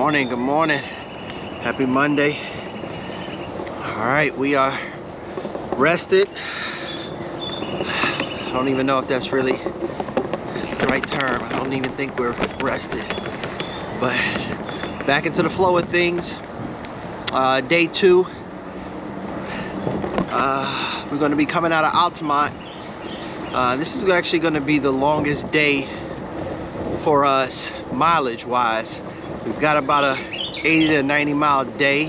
morning, good morning. Happy Monday. All right, we are rested. I don't even know if that's really the right term. I don't even think we're rested. But back into the flow of things. Day 2. We're going to be coming out of Altamonte. This is actually going to be the longest day for us mileage wise. We've got about a 80 to 90 mile day.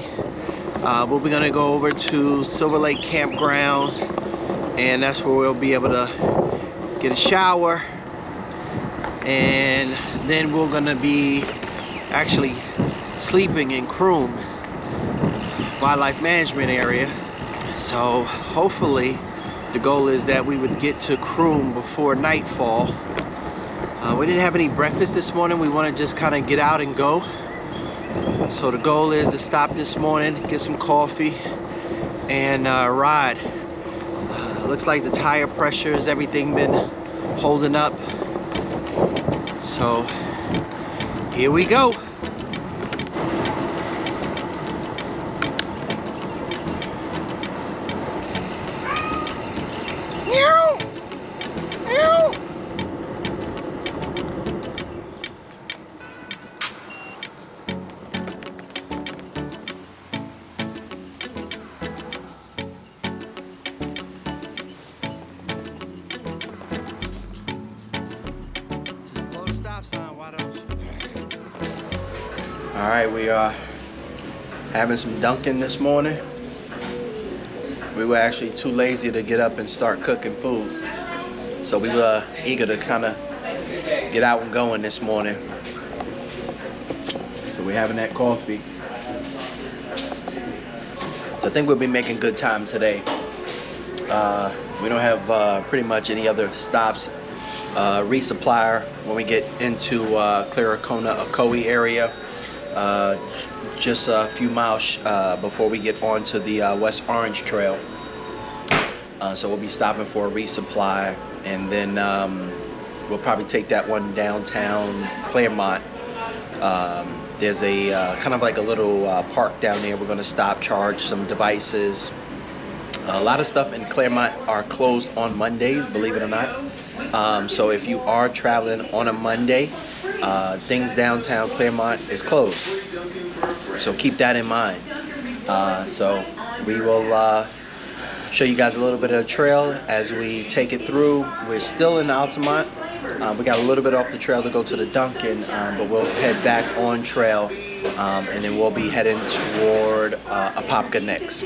We're going to go over to Silver Lake Campground, and that's where we'll be able to get a shower, and then we're going to be actually sleeping in Croom wildlife management area. So hopefully the goal is that we would get to Croom before nightfall. We didn't have any breakfast this morning. We want to just kind of get out and go. So the goal is to stop this morning, get some coffee, and ride. Looks like the tire pressures, everything been holding up. So here we go. All right, we are having some Dunkin' this morning. We were actually too lazy to get up and start cooking food. So we were eager to kind of get out and going this morning. So we're having that coffee. I think we'll be making good time today. We don't have pretty much any other stops. Resupplier when we get into Claremont area. Just a few miles before we get onto the West Orange Trail. So we'll be stopping for a resupply, and then we'll probably take that one downtown Claremont. There's a kind of like a little park down there. We're going to stop, charge some devices. A lot of stuff in Claremont are closed on Mondays, believe it or not. So if you are traveling on a Monday, things downtown Claremont is closed. So keep that in mind. So we will show you guys a little bit of the trail as we take it through. We're still in Altamonte. We got a little bit off the trail to go to the Dunkin', but we'll head back on trail, and then we'll be heading toward Apopka next.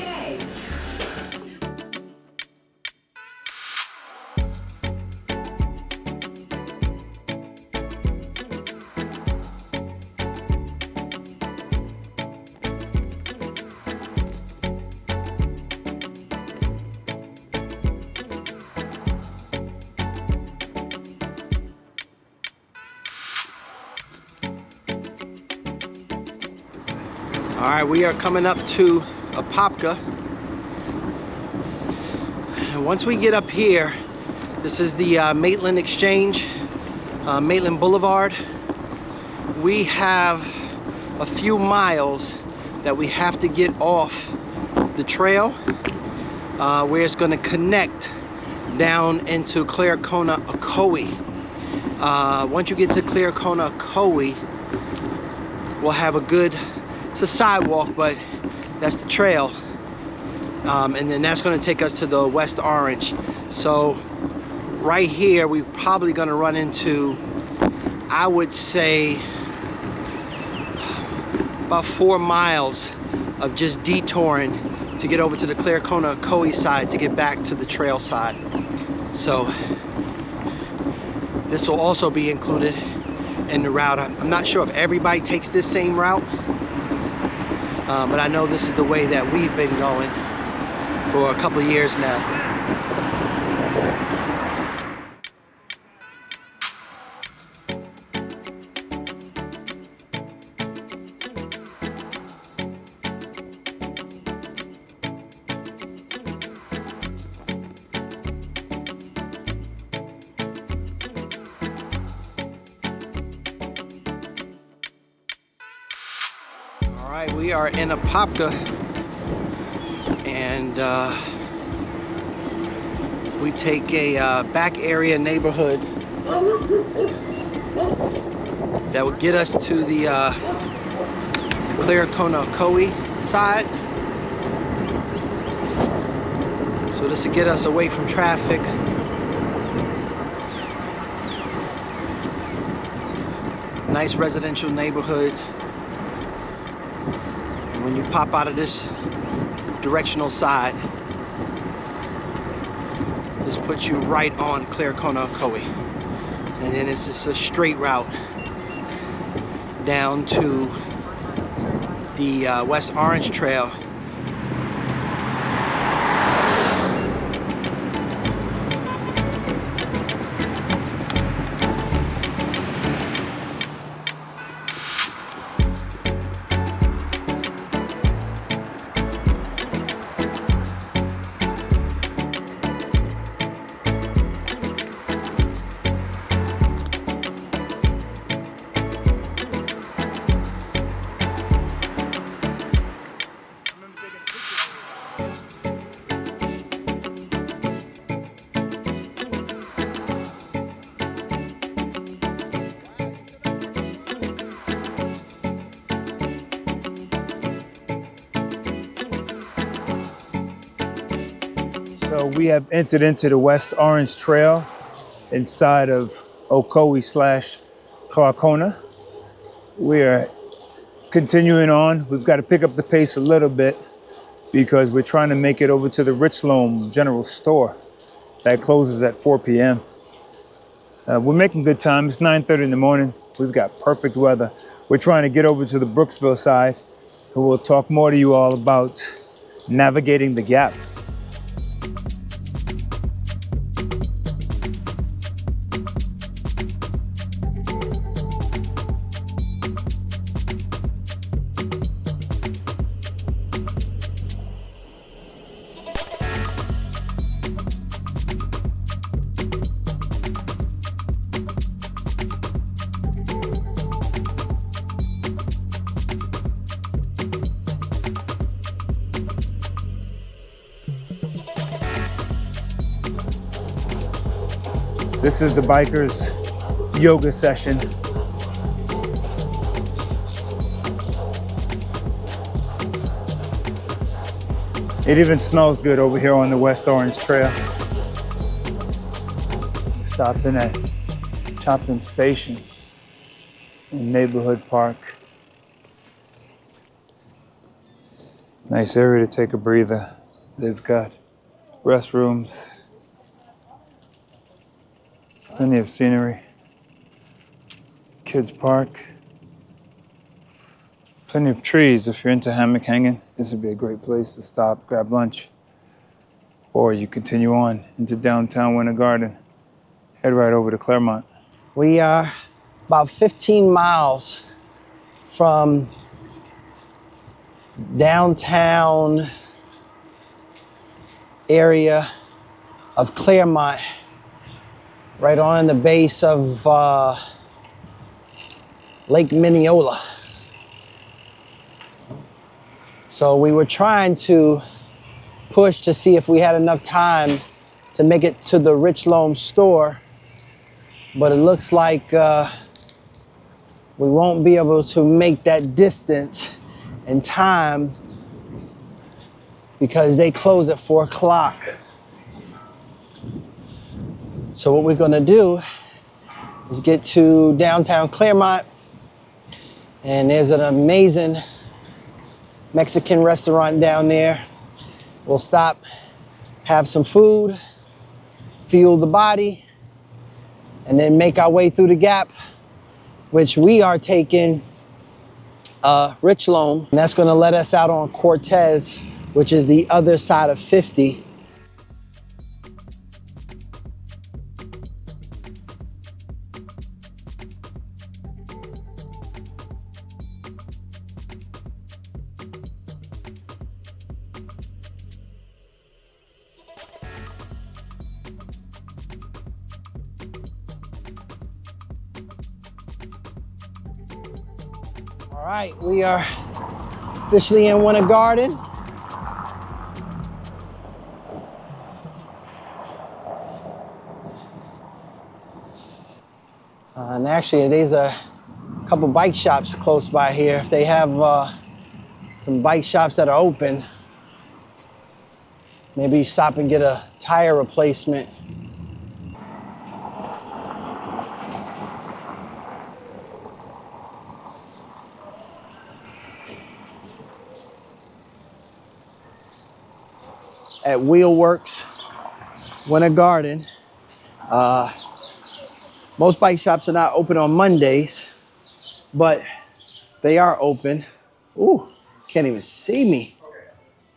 All right, we are coming up to Apopka. And once we get up here, this is the Maitland Exchange, Maitland Boulevard. We have a few miles that we have to get off the trail where it's going to connect down into Claremont. Once you get to Claremont, we'll have a good, it's a sidewalk, but that's the trail, and then that's going to take us to the West Orange. So right here we're probably going to run into, I would say, about 4 miles of just detouring to get over to the Claremont side to get back to the trail side. So this will also be included in the route. I'm not sure if everybody takes this same route, but I know this is the way that we've been going for a couple of years now. All right, we are in Apopka, and we take a back area neighborhood that would get us to the Claremont side. So this will get us away from traffic. Nice residential neighborhood. And when you pop out of this directional side, this puts you right on Claremont. And then it's just a straight route down to the West Orange Trail. So we have entered into the West Orange Trail inside of Ocoee/Claremont. We are continuing on. We've got to pick up the pace a little bit because we're trying to make it over to the Richloam General Store. That closes at 4 p.m. We're making good time. It's 9:30 in the morning. We've got perfect weather. We're trying to get over to the Brooksville side, and we'll talk more to you all about navigating the gap. This is the bikers' yoga session. It even smells good over here on the West Orange Trail. Stopped in at Chopping Station in Neighborhood Park. Nice area to take a breather. They've got restrooms. Plenty of scenery. Kids park. Plenty of trees if you're into hammock hanging. This would be a great place to stop, grab lunch. Or you continue on into downtown Winter Garden. Head right over to Claremont. We are about 15 miles from downtown area of Claremont, right on the base of Lake Mineola. So we were trying to push to see if we had enough time to make it to the Richloam store, but it looks like we won't be able to make that distance in time because they close at 4 o'clock. So what we're gonna do is get to downtown Claremont, and there's an amazing Mexican restaurant down there. We'll stop, have some food, fuel the body, and then make our way through the gap, which we are taking Richloam, and that's gonna let us out on Cortez, which is the other side of 50. All right, we are Officially in Winter Garden. And actually, there's a couple bike shops close by here. If they have some bike shops that are open, maybe stop and get a tire replacement. At Wheelworks Winter Garden. Most bike shops are not open on Mondays, but they are open. Ooh, can't even see me.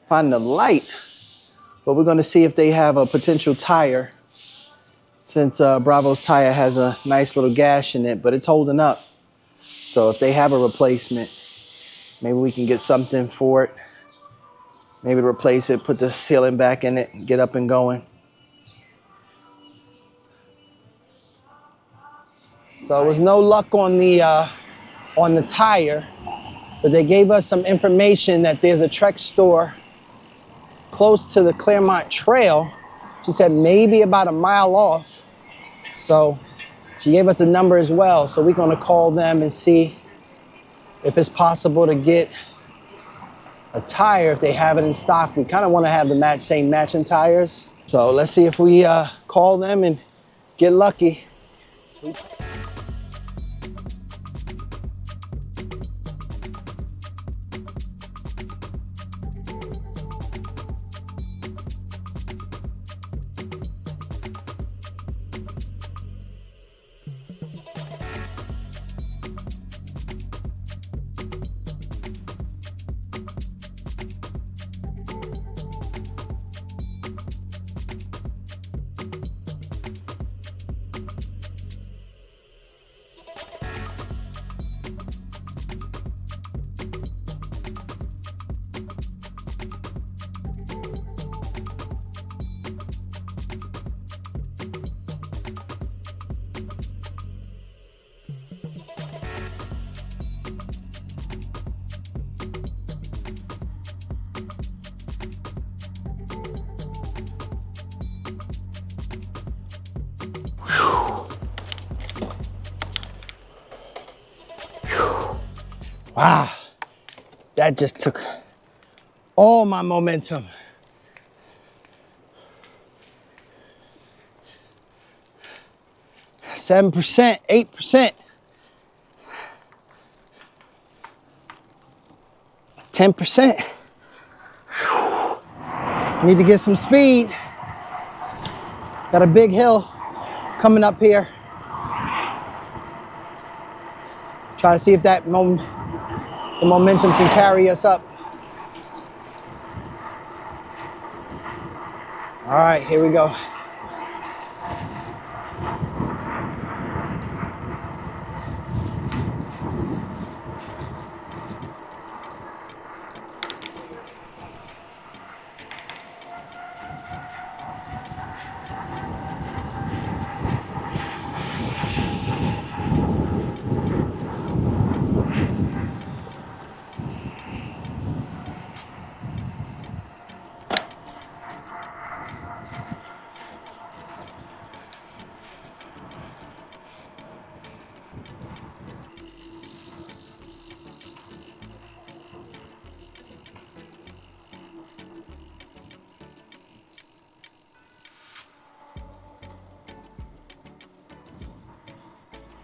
Find the light. But we're gonna see if they have a potential tire, since Bravo's tire has a nice little gash in it, but it's holding up. So if they have a replacement, maybe we can get something for it. Maybe replace it, put the sealant back in it, get up and going. So there was no luck on the tire, but they gave us some information that there's a Trek store close to the Claremont Trail. She said maybe about a mile off. So she gave us a number as well. So we're gonna call them and see if it's possible to get a tire if they have it in stock. We kind of want to have the same matching tires. So let's see if we call them and get lucky. Wow, that just took all my momentum. %, 8%, 10%. Need to get some speed. Got a big hill coming up here. Try to see if that the momentum can carry us up. All right, here we go.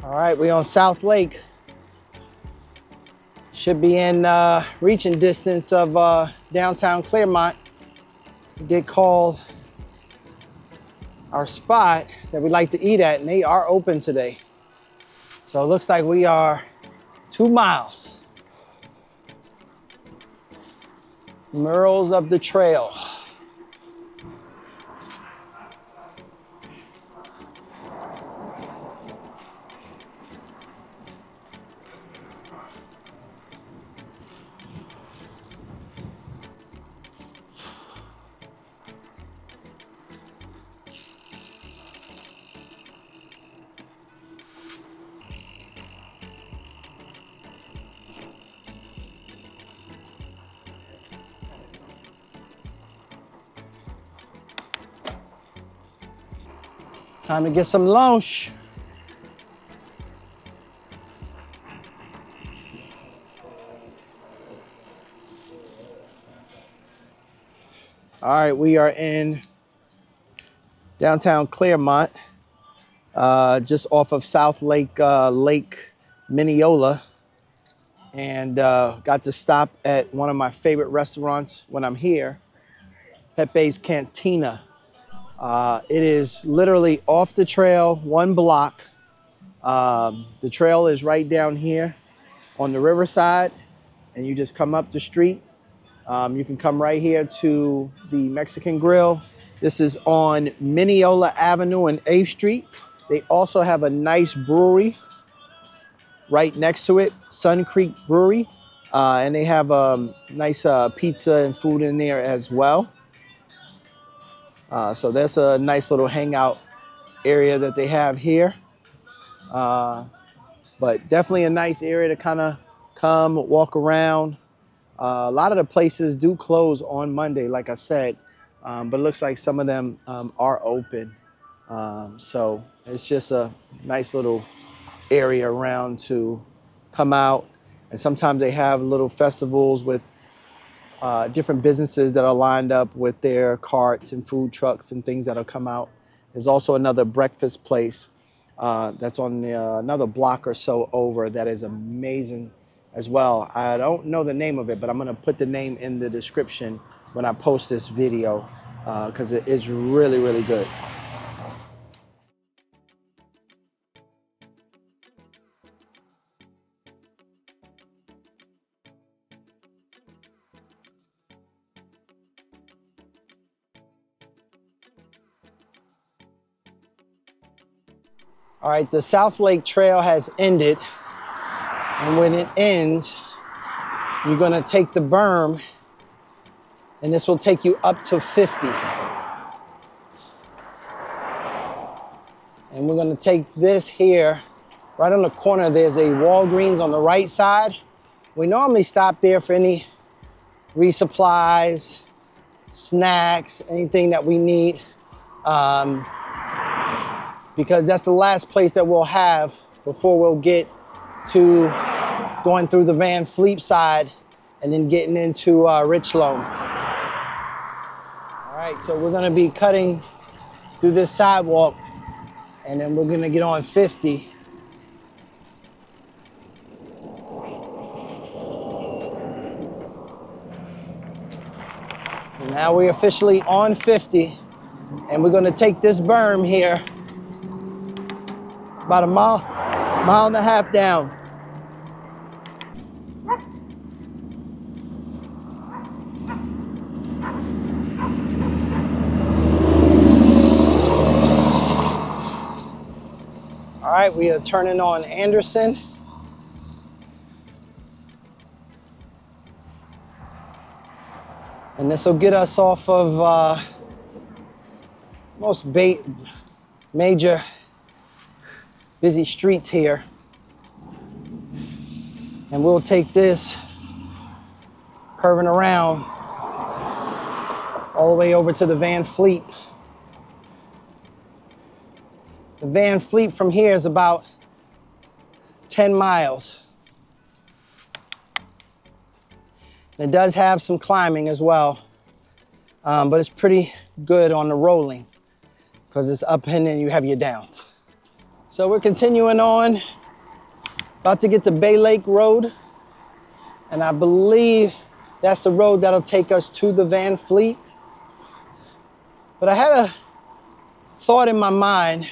All right, we on South Lake. Should be in reaching distance of downtown Claremont. We did call our spot that we like to eat at, and they are open today. So it looks like we are 2 miles. Murals of the trail. Time to get some lunch. All right, we are in downtown Claremont, just off of South Lake, Lake Mineola, and got to stop at one of my favorite restaurants when I'm here, Pepe's Cantina. It is literally off the trail, one block. The trail is right down here on the riverside, and you just come up the street. You can come right here to the Mexican Grill. This is on Mineola Avenue and 8th Street. They also have a nice brewery right next to it, Sun Creek Brewery. And they have nice pizza and food in there as well. So that's a nice little hangout area that they have here. But definitely a nice area to kind of come, walk around. A lot of the places do close on Monday, like I said, but it looks like some of them are open. So it's just a nice little area around to come out. And sometimes they have little festivals with different businesses that are lined up with their carts and food trucks and things that'll come out. There's also another breakfast place that's on another block or so over that is amazing as well. I don't know the name of it, but I'm gonna put the name in the description when I post this video because it is really, really good. All right, the South Lake Trail has ended, and when it ends, you're gonna take the berm, and this will take you up to 50. And we're gonna take this here, right on the corner, there's a Walgreens on the right side. We normally stop there for any resupplies, snacks, anything that we need. Because that's the last place that we'll have before we'll get to going through the Van Fleet side and then getting into Richloam. All right, so we're gonna be cutting through this sidewalk and then we're gonna get on 50. And now we're officially on 50 and we're gonna take this berm here about a mile and a half down. All right, we are turning on Anderson. And this will get us off of most major busy streets here. And we'll take this curving around all the way over to the Van Fleet. The Van Fleet from here is about 10 miles. And it does have some climbing as well, but it's pretty good on the rolling because it's up and then you have your downs. So we're continuing on, about to get to Bay Lake Road, and I believe that's the road that'll take us to the Van Fleet. But I had a thought in my mind.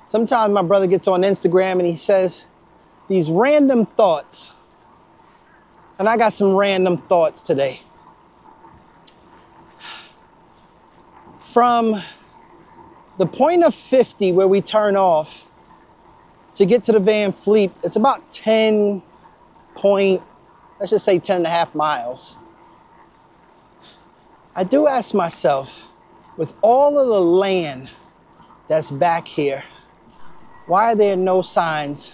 Sometimes my brother gets on Instagram and he says these random thoughts, and I got some random thoughts today. From the point of 50 where we turn off to get to the Van Fleet, it's about let's just say 10 and a half miles. I do ask myself, with all of the land that's back here, why are there no signs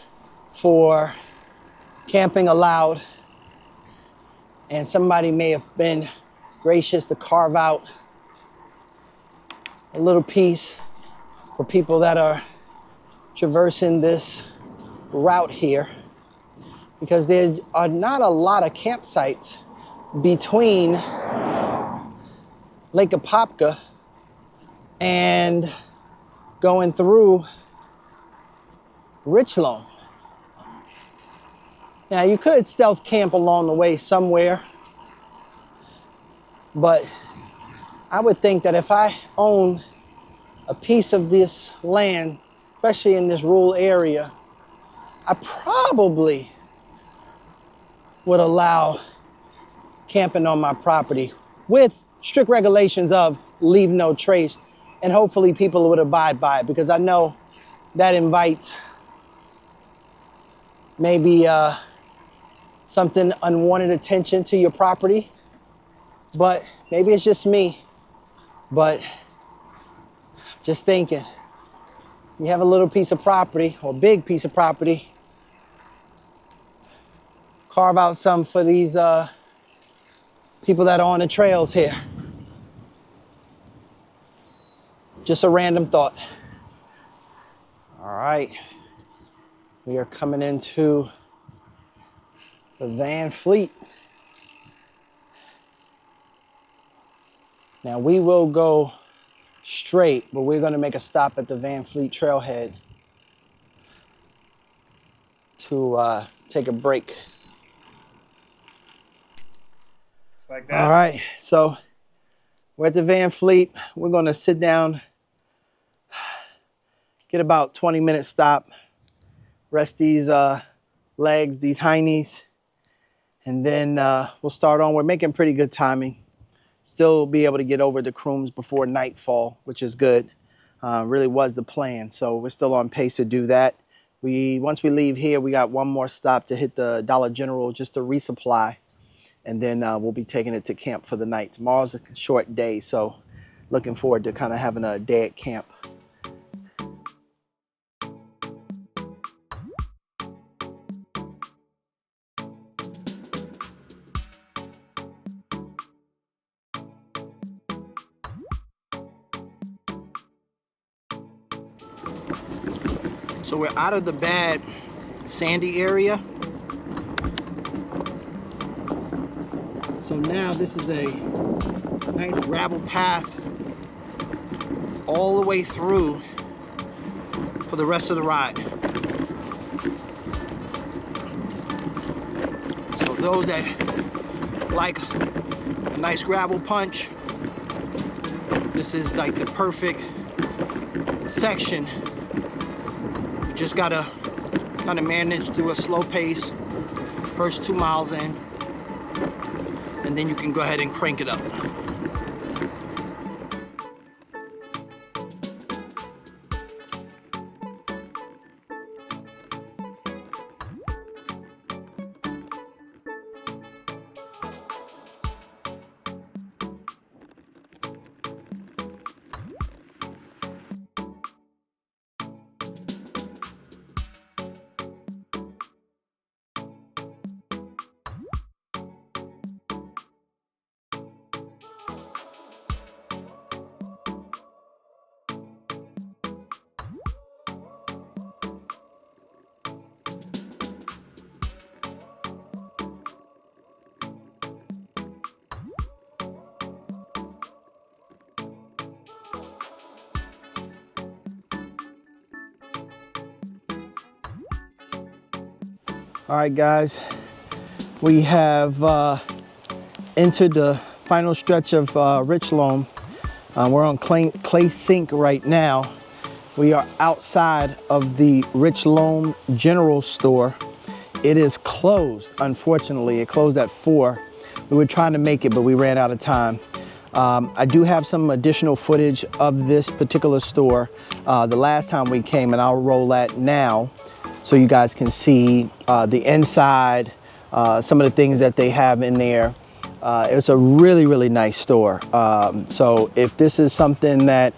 for camping allowed? And somebody may have been gracious to carve out a little piece for people that are traversing this route here, because there are not a lot of campsites between Lake Apopka and going through Richloam. Now you could stealth camp along the way somewhere, but I would think that if I own a piece of this land, especially in this rural area, I probably would allow camping on my property with strict regulations of leave no trace, and hopefully people would abide by it, because I know that invites maybe something unwanted attention to your property. But maybe it's just me, but just thinking, you have a little piece of property or a big piece of property, carve out some for these people that are on the trails here. Just a random thought. All right, we are coming into the Van Fleet. Now we will go straight, but we're gonna make a stop at the Van Fleet trailhead to take a break. Like that. All right, so we're at the Van Fleet. We're gonna sit down, get about 20-minute stop, rest these legs, these heinies, and then we'll start on. We're making pretty good timing. Still be able to get over the Crooms before nightfall, which is good. Really was the plan, so we're still on pace to do that. Once we leave here, we got one more stop to hit the Dollar General just to resupply, and then we'll be taking it to camp for the night. Tomorrow's a short day, so looking forward to kind of having a day at camp. So we're out of the bad sandy area. So now this is a nice gravel path all the way through for the rest of the ride. So those that like a nice gravel punch, this is like the perfect section. Just gotta kind of manage to a slow pace, first 2 miles in, and then you can go ahead and crank it up. All right, guys, we have entered the final stretch of Richloam. We're on Clay Sink right now. We are outside of the Richloam General Store. It is closed, unfortunately. It closed at 4. We were trying to make it, but we ran out of time. I do have some additional footage of this particular store the last time we came, and I'll roll that now so you guys can see the inside, some of the things that they have in there. It's a really, really nice store. So if this is something that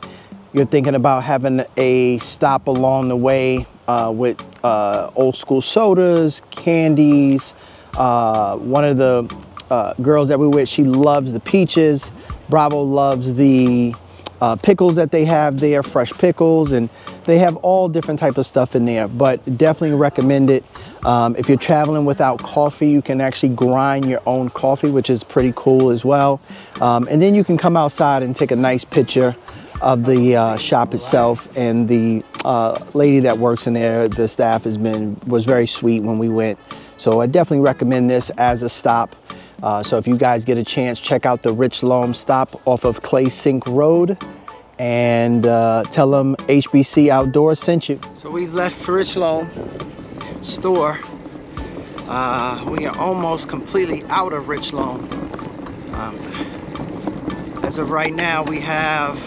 you're thinking about having a stop along the way with old school sodas, candies, one of the girls that we with, she loves the peaches. Bravo loves the pickles that they have there, fresh pickles, and they have all different type of stuff in there, but definitely recommend it. If you're traveling without coffee, you can actually grind your own coffee, which is pretty cool as well. And then you can come outside and take a nice picture of the shop itself. And the lady that works in there, the staff was very sweet when we went. So I definitely recommend this as a stop. So if you guys get a chance, check out the Richloam stop off of Clay Sink Road, and tell them HBC Outdoors sent you. So we left for Richloam store. We are almost completely out of Richloam. As of right now, we have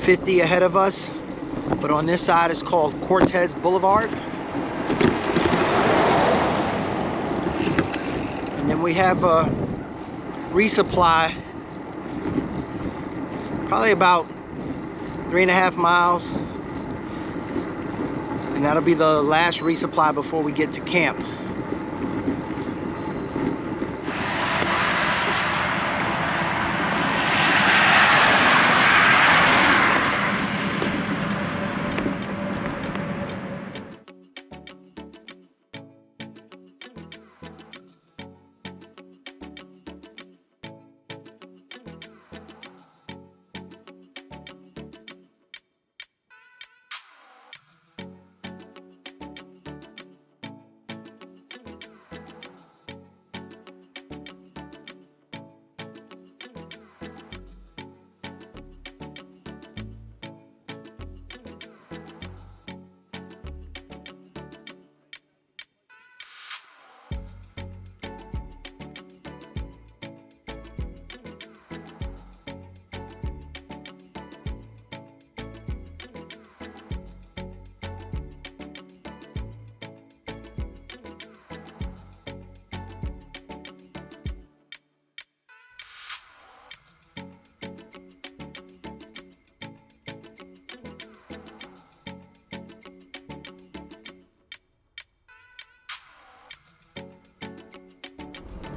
50 ahead of us, but on this side it's called Cortez Boulevard. And then we have a resupply, probably about 3.5 miles. And that'll be the last resupply before we get to camp.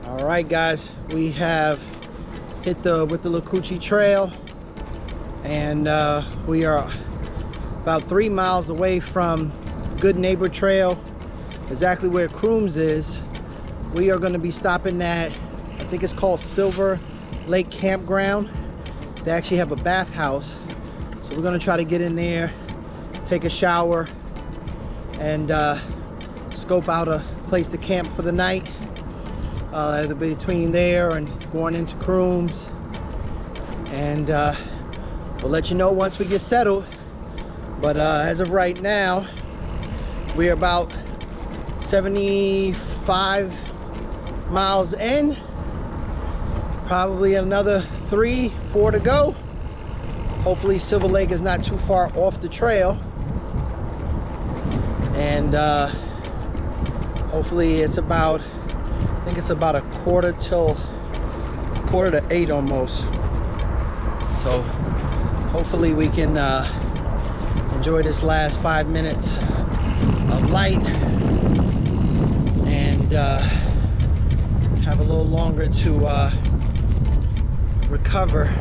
All right, guys, we have hit the Withlacoochee Trail, and we are about 3 miles away from Good Neighbor Trail, exactly where Croom's is. We are going to be stopping at, I think it's called Silver Lake Campground. They actually have a bathhouse, so we're going to try to get in there, take a shower, and scope out a place to camp for the night. Either between there and going into Croom's, and we'll let you know once we get settled. But as of right now, we're about 75 miles in, probably another 3-4 to go. Hopefully Silver Lake is not too far off the trail, and hopefully it's about, I think it's about a quarter to 8 almost. So hopefully we can enjoy this last 5 minutes of light and have a little longer to recover,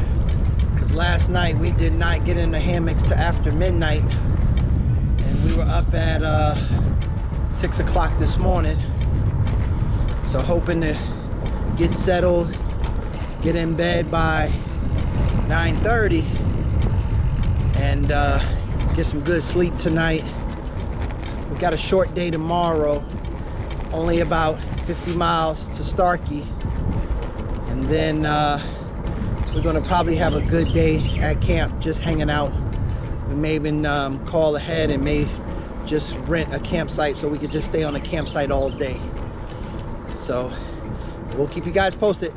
because last night we did not get in the hammocks till after midnight, and we were up at 6 o'clock this morning. So hoping to get settled, get in bed by 9:30, and get some good sleep tonight. We got a short day tomorrow, only about 50 miles to Starkey, and then we're gonna probably have a good day at camp, just hanging out. We may even call ahead and may just rent a campsite so we could just stay on the campsite all day. So we'll keep you guys posted.